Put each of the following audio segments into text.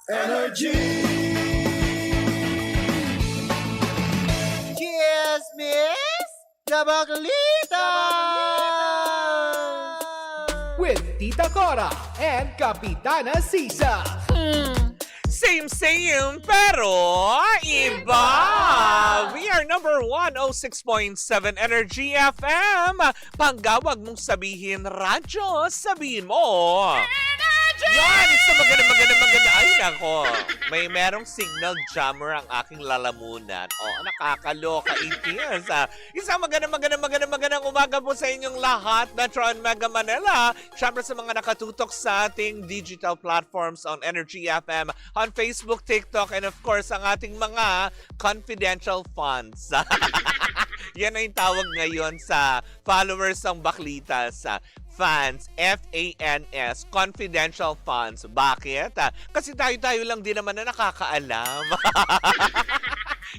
Energy! Chismis Kabaklitan! With Tita Cora and Kapitana Sisa. Same, pero iba! We are number 106.7 Energy FM. Panggawag mong sabihin radyo, sabihin mo. Yan! So maganda. Ay, nako. Merong signal jammer ang aking lalamunan. Nakakaloka. It is. Isang magandang umaga po sa inyong lahat. Metro and Mega Manila. Siyempre sa mga nakatutok sa ating digital platforms on Energy FM, on Facebook, TikTok, and of course, ang ating mga confidential fans. Yan ay tawag ngayon sa followers ng Baklitas. Fans, F-A-N-S, confidential fans. Bakit? Kasi tayo lang din naman na nakakaalam.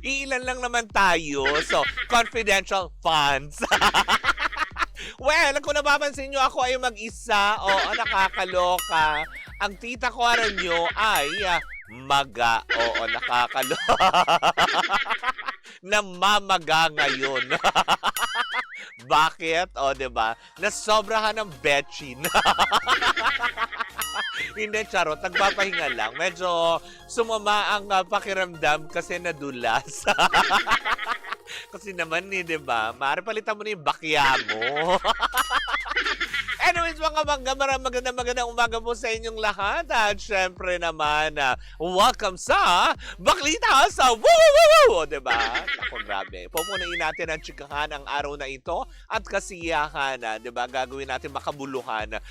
Iilan lang naman tayo. So, confidential fans. Well, kung napapansin nyo, ako ay mag-isa. Nakakaloka. Ang tita ko nyo ay maga. Nakakaloka. Namamaga ngayon. Bakit? Diba? Nasobrahan ng betchin. Hindi, charot. Nagpapahinga lang. Medyo sumama ang pakiramdam kasi nadulas. Kasi naman diba? Maaari palitan mo na yung bakya mo. Anyways, mga magandang umaga po sa inyong lahat. At syempre naman, welcome sa Baklitas sa Woo! Diba? Ako, grabe. Pupunuin natin ang chikahan ang araw na ito at kasiyahan. Diba? Gagawin natin makabuluhan.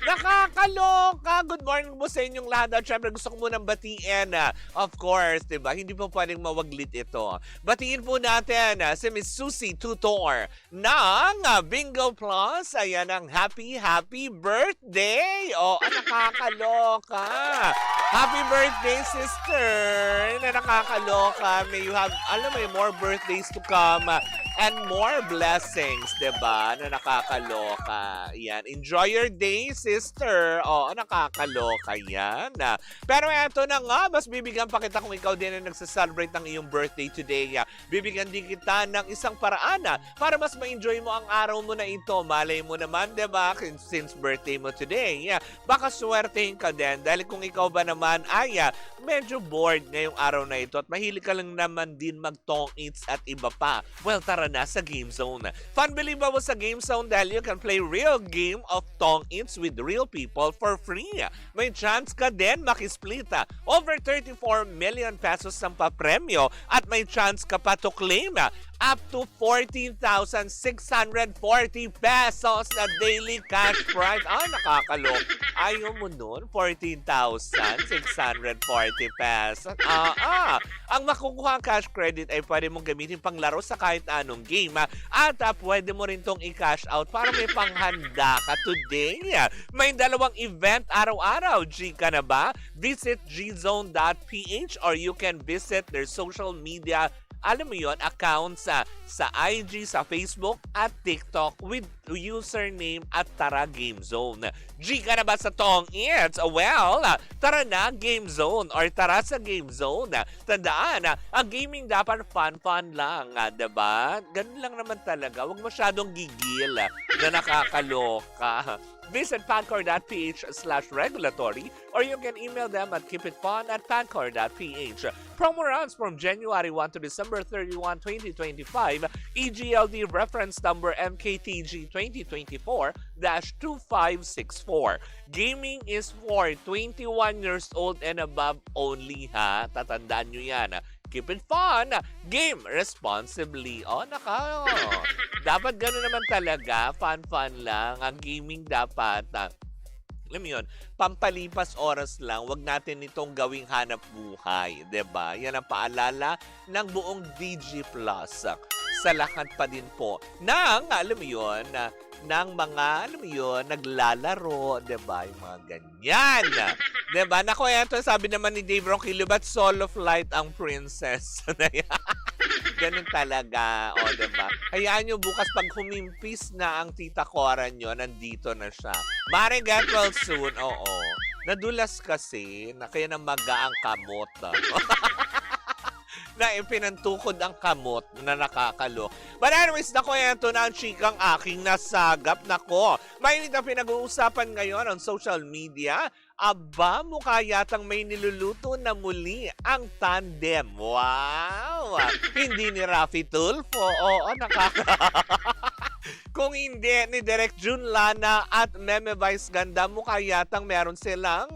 Nakakaloka! Good morning po sa inyong lahat. At syempre, gusto ko munang batiin. Of course, diba? Hindi po pwedeng mawaglit ito. Batiin po natin si Miss Susie Tutor ng Bingo Plus. Ayan ang happy birthday! Nakakaloka! Happy birthday, sister! Nakakaloka. May you have, more birthdays to come and more blessings, diba? Nakakaloka. Yan. Enjoy your day, sister. Nakakaloka yan. Pero eto na nga, mas bibigyan pa kita kung ikaw din na nagsaselebrate ng iyong birthday today. Bibigyan din kita ng isang paraan para mas ma-enjoy mo ang araw mo na ito. Malay mo naman, diba? Since birthday mo today, baka swertein ka din. Dahil kung ikaw ba naman ay medyo bored ngayong araw na ito at mahilig ka lang naman din mag-tong eats at iba pa. Well, tara na sa Game Zone. Fun believe mo sa Game Zone dahil you can play real game of tong eats with real people for free. May chance ka din makisplit. Over 34 million pesos ang papremyo at may chance ka pa to claim up to 14,640 pesos na daily cash prize. Nakakalok. Ayaw mo nun? 14,640 pesos. Ang makukuha cash credit ay pwede mong gamitin panglaro sa kahit anong game. At pwede mo rin tong i-cash out para may panghanda ka today. May dalawang event araw-araw. G ka na ba? Visit gzone.ph or you can visit their social media accounts sa IG, sa Facebook at TikTok with username at Tara Game Zone. G ka na ba sa Tong Eats? Well, tara na Game Zone or tara sa Game Zone. Tandaan, ang gaming dapat fun lang, diba? Ganun lang naman talaga. Huwag masyadong gigil na nakakaloka. Visit pancor.ph/regulatory or you can email them at keepitfun@pancor.ph. Promo runs from January 1 to December 31, 2025. EGLD reference number MKTG 2024-2564. Gaming is for 21 years old and above only, ha? Tatandaan nyo yan. Keep it fun. Game responsibly. Dapat gano'n naman talaga. Fun lang. Ang gaming dapat alam mo yun, pampalipas oras lang, wag natin itong gawing hanap buhay, 'di ba? Yan ang paalala ng buong DG Plus. Sa lahat pa din po ng, alam mo yun, ng mga, alam mo yun, naglalaro, 'di ba? Yung mga ganyan. 'Di ba? Naku, eto, sabi naman ni Dave Ronquillo, ba't Soul of Light ang princess? Ganun talaga, o, diba? Hayaan nyo bukas pag humimpis na ang tita Cora nyo, nandito na siya. Mare get well soon, oo. Nadulas kasi na kaya namaga ang kamot. Na ipinantukod ang kamot na nakakalo. But anyways, nakwento na ang chikang aking nasagap. Nako, mainit na pinag-uusapan ngayon on social media. Aba, mukha yatang may niluluto na muli ang tandem. Wow! Hindi ni Raffy Tulfo. Oo, Kung hindi ni Direk Jun Lana at Meme Vice Ganda, mukha yatang meron silang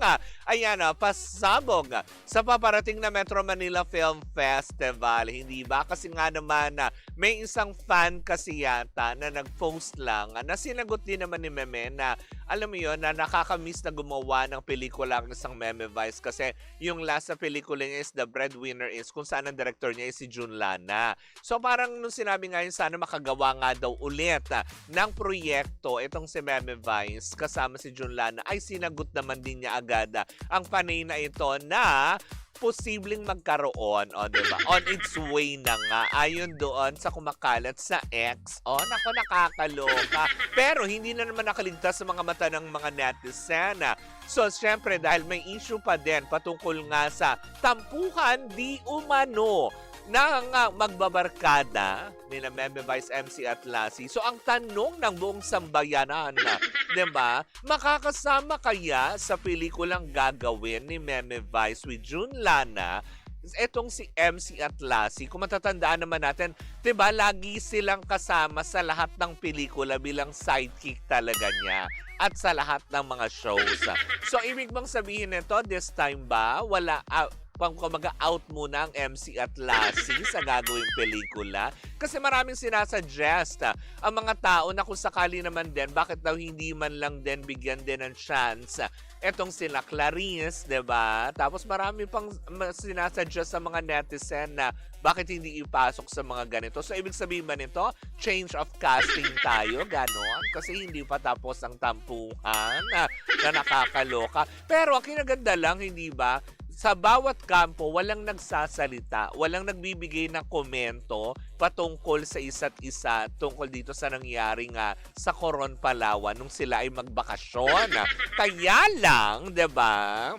pasabog sa paparating na Metro Manila Film Festival. Hindi ba? Kasi nga naman may isang fan kasi yata na nag-post lang na sinagot din naman ni Meme na alam mo yun, na nakakamiss na gumawa ng pelikula ang isang Meme Vice kasi yung last na pelikula niya is The Breadwinner is kung saan ang director niya is si Jun Lana. So parang nung sinabi nga yun, sana makagawa nga daw ulit ng proyekto itong si Meme Vice kasama si Jun Lana, ay sinagot naman din niya agad ang panay na ito na posibleng magkaroon, diba? On its way na nga, ayon doon sa kumakalat sa X. Nako, nakakaloka. Pero hindi na naman nakaligtas sa mga mata ng mga netizen. So, syempre, dahil may issue pa din patungkol nga sa tampuhan di umano ng magbabarkada nila Meme Vice, MC at Lassie. So, ang tanong ng buong sambayanan, diba? Makakasama kaya sa pelikulang gagawin ni Meme Vice with Jun Lana etong si MC at Lassie? Kung matatandaan naman natin, diba, lagi silang kasama sa lahat ng pelikula bilang sidekick talaga niya at sa lahat ng mga shows. So, ibig bang sabihin nito, this time ba, wala, out muna ang MC at Lassie sa gagawing pelikula? Kasi maraming sinasuggest ang mga tao na kung sakali naman din, bakit daw hindi man lang din bigyan din ng chance etong sila Clarice, diba? Tapos marami pang sinasuggest sa mga netizen na bakit hindi ipasok sa mga ganito. So, ibig sabihin ba nito, change of casting tayo, ganon? Kasi hindi pa tapos ang tampuhan na nakakaloka. Pero ang kinaganda lang, hindi ba? Sa bawat kampo, walang nagsasalita, walang nagbibigay ng komento patungkol sa isa't isa tungkol dito sa nangyari nga sa Coron, Palawan nung sila ay magbakasyon. Kaya lang, 'di ba?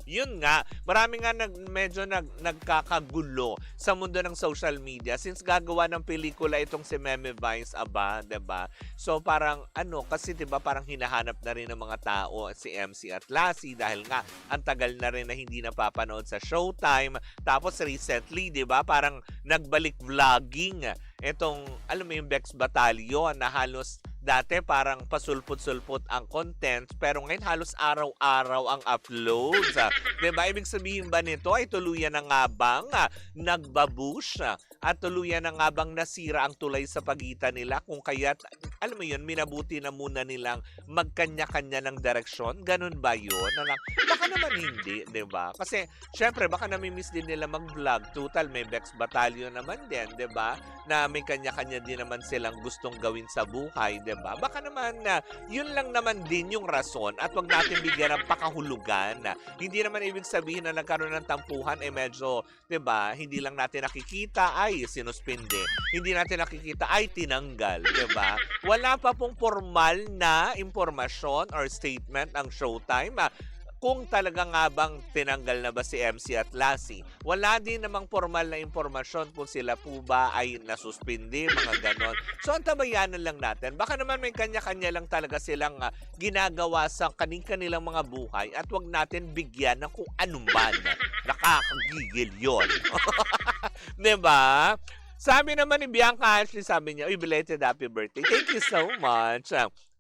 Yun nga, marami nga medyo nagkakagulo sa mundo ng social media since gagawa ng pelikula itong si Meme Vice, aba, 'di ba? So parang kasi 'di ba parang hinahanap na rin ng mga tao si MC at Lassie dahil nga ang tagal na rin na hindi napapanood sa Showtime. Tapos recently, 'di ba, parang nagbalik vlogging itong alam mo yung Bex Battalion na halos dati parang pasulpot-sulpot ang content pero ngayon halos araw-araw ang uploads. Diba? Ibig sabihin ba nito ay tuluyan na nga bang nagbabush at tuluyan na nga bang nasira ang tulay sa pagitan nila kung kaya't alam mo yun, minabuti na muna nilang magkanya-kanya ng direksyon? Ganun ba yun? Baka naman hindi, diba? Kasi syempre baka namimiss din nila mag-vlog. Total, may Bex Battalion naman din, diba? Na may kanya-kanya din naman silang gustong gawin sa buhay, diba? Baka naman yun lang naman din yung rason at wag natin bigyan ng pakahulugan. Hindi naman ibig sabihin na nagkaroon ng tampuhan medyo, diba? Hindi lang natin nakikita ay sinuspinde. Hindi natin nakikita ay tinanggal, diba? Wala pa pong formal na impormasyon or statement ang Showtime kung talaga nga bang tinanggal na ba si MC at Lassie. Wala din namang formal na impormasyon kung sila po ba ay nasuspindi, mga ganon. So, antabayanan lang natin. Baka naman may kanya-kanya lang talaga silang ginagawa sa kanilang mga buhay at wag natin bigyan ng kung anuman. Nakakagigil yun. Diba? Sabi naman ni Bianca Ashley, sabi niya, belated happy birthday. Thank you so much.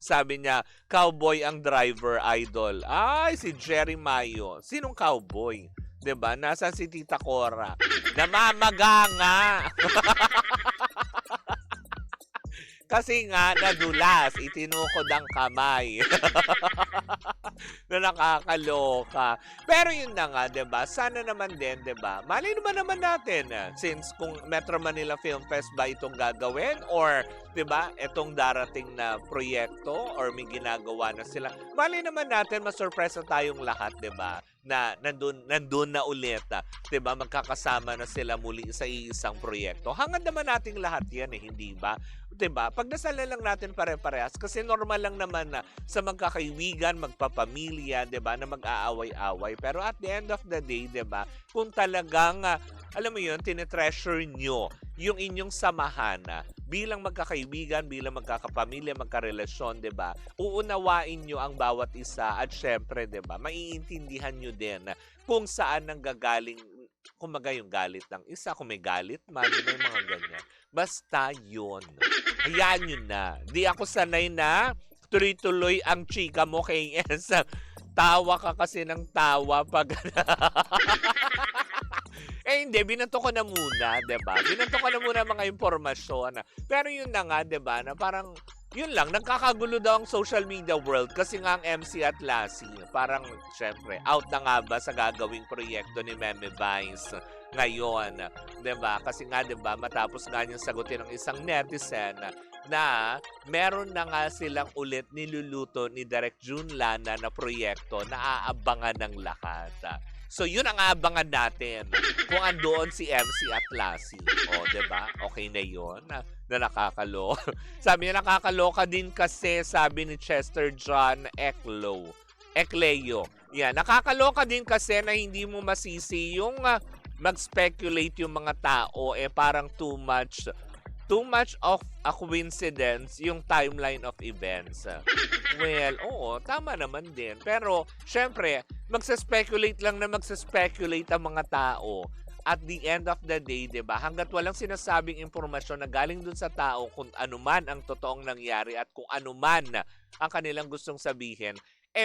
Sabi niya, cowboy ang driver idol. Ay, si Jerry Mayo. Sinong cowboy? 'Di ba? Nasaan si Tita Cora? Namamaga nga. Kasi nga, nadulas, itinukod ang kamay. Na nakakaloka. Pero yun na nga, 'di ba? Sana naman din, 'di ba? Malay naman natin, since kung Metro Manila Film Fest ba itong gagawin or 'di ba, itong darating na proyekto or may ginagawa na sila. Malay naman natin masurpresa tayong lahat, 'di ba? Na nandun na ulit, 'di ba? Magkakasama na sila muli sa isang proyekto. Hangad naman nating lahat 'yan hindi ba? 'Diba? Pagdasal na lang natin pare-parehas kasi normal lang naman na sa magkakaibigan, magpapamilya, 'di ba, na mag-aaway-away. Pero at the end of the day, 'di ba, kung talagang alam mo 'yun, tinetreasure nyo yung inyong samahan bilang magkakaibigan, bilang magkakapamilya, magkarelasyon, 'di ba? Uunawain nyo ang bawat isa at syempre, 'di ba, maiintindihan nyo din kung saan nanggagaling kumbaga yung galit ng isa, kung may galit man, may mga ganyan. Basta yun. Hayaan nyo na. Di ako sanay na tuloy-tuloy ang chika mo kay S. Tawa ka kasi ng tawa pag... hindi, binato ko na muna, 'di ba? Binato ko na muna mga impormasyon. Pero yun na nga, 'di ba, na parang yun lang, nagkakagulo daw ang social media world kasi nga ang MC at Lassie, parang syempre, out na nga ba sa gagawing proyekto ni Meme Vines ngayon, 'di ba? Kasi nga 'di ba, matapos nga niyang sagutin ng isang netizen na meron na nga silang ulit niluluto ni Direk June Lana na proyekto na aabangan ng lahat. So, yun ang aabangan natin kung andoon si MC at Lassie. O, diba? Okay na yun na nakakaloka. Sabi niya, nakakaloka din kasi, sabi ni Chester John Ecleo. Yan, nakakaloka din kasi na hindi mo masisi yung mag-speculate yung mga tao. Parang too much of a coincidence yung timeline of events. Well, oo, tama naman din. Pero, syempre, magsa-speculate lang na magsa-speculate ang mga tao. At the end of the day, 'di ba? Hangga't walang sinasabing impormasyon na galing dun sa tao kung ano man ang totoong nangyari at kung ano man ang kanilang gustong sabihin,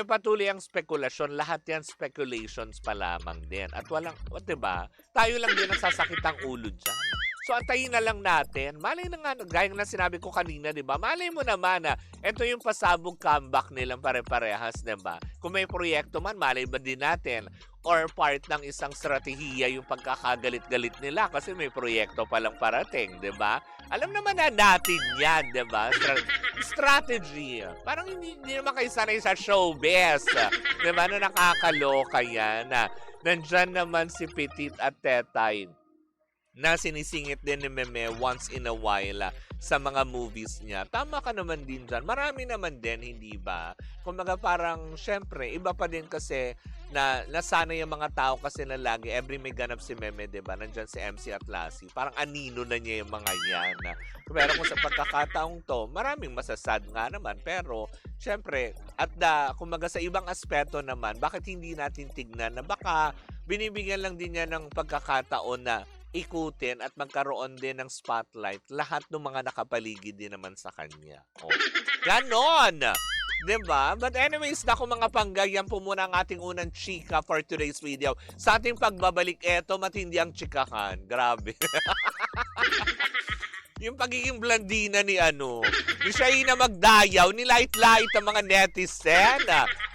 patuloy ang spekulasyon. Lahat yan speculations pa lamang din. At walang, 'di ba? Tayo lang din ang sasakit ang ulo diyan. So, antayin na lang natin. Malay na nga, gaya na sinabi ko kanina, di ba? Malay mo naman ito yung pasabog comeback nilang pare-parehas, di ba? Kung may proyekto man, malay ba din natin? Or part ng isang strategiya yung pagkakagalit-galit nila kasi may proyekto palang parating, di ba? Alam naman na natin yan, di ba? Strategy. Parang hindi naman kayo sanay sa showbiz. Di ba? Na nakakaloka yan. Nandyan naman si Petit at Tetay na sinisingit din ni Meme once in a while sa mga movies niya. Tama ka naman din dyan. Marami naman din, hindi ba? Kumbaga parang, syempre, iba pa din kasi na nasanay yung mga tao kasi na lagi, every may ganap si Meme, diba? Nandyan si MC at Lassie. Parang anino na niya yung mga yan. Pero kung sa pagkakataong to, maraming masasad nga naman. Pero, syempre, at kumbaga sa ibang aspeto naman, bakit hindi natin tignan na baka binibigyan lang din niya ng pagkakataon na ikutin at magkaroon din ng spotlight lahat ng mga nakapaligid din naman sa kanya. Oh. Ganon! Diba? But anyways, naku mga panggay, yan po muna ang ating unang chika for today's video. Sa ating pagbabalik, eto, matindi ang chikahan. Grabe. Yung pagiging blandina ni ni Shaina Magdayaw, nilait-lait ang mga netizen.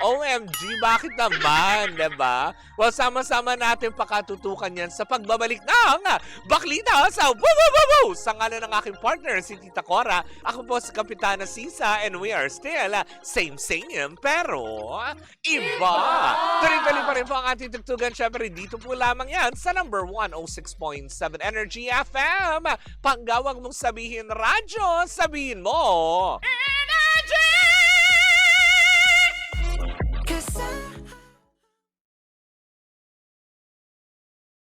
OMG, bakit naman, diba? Well, sama-sama natin pakatutukan yan sa pagbabalik ng Baklita sa Woo Woo Woo Woo! Sa ngalan ng aking partner, si Tita Cora, ako po si Kapitana Sisa, and we are still same, pero iba! Tuloy-tuloy pa rin po ang ating tugtugan. Siyempre, dito po lamang yan sa number 106.7 Energy FM. Panggawag mong sabihin radyo, sabihin mo Energy!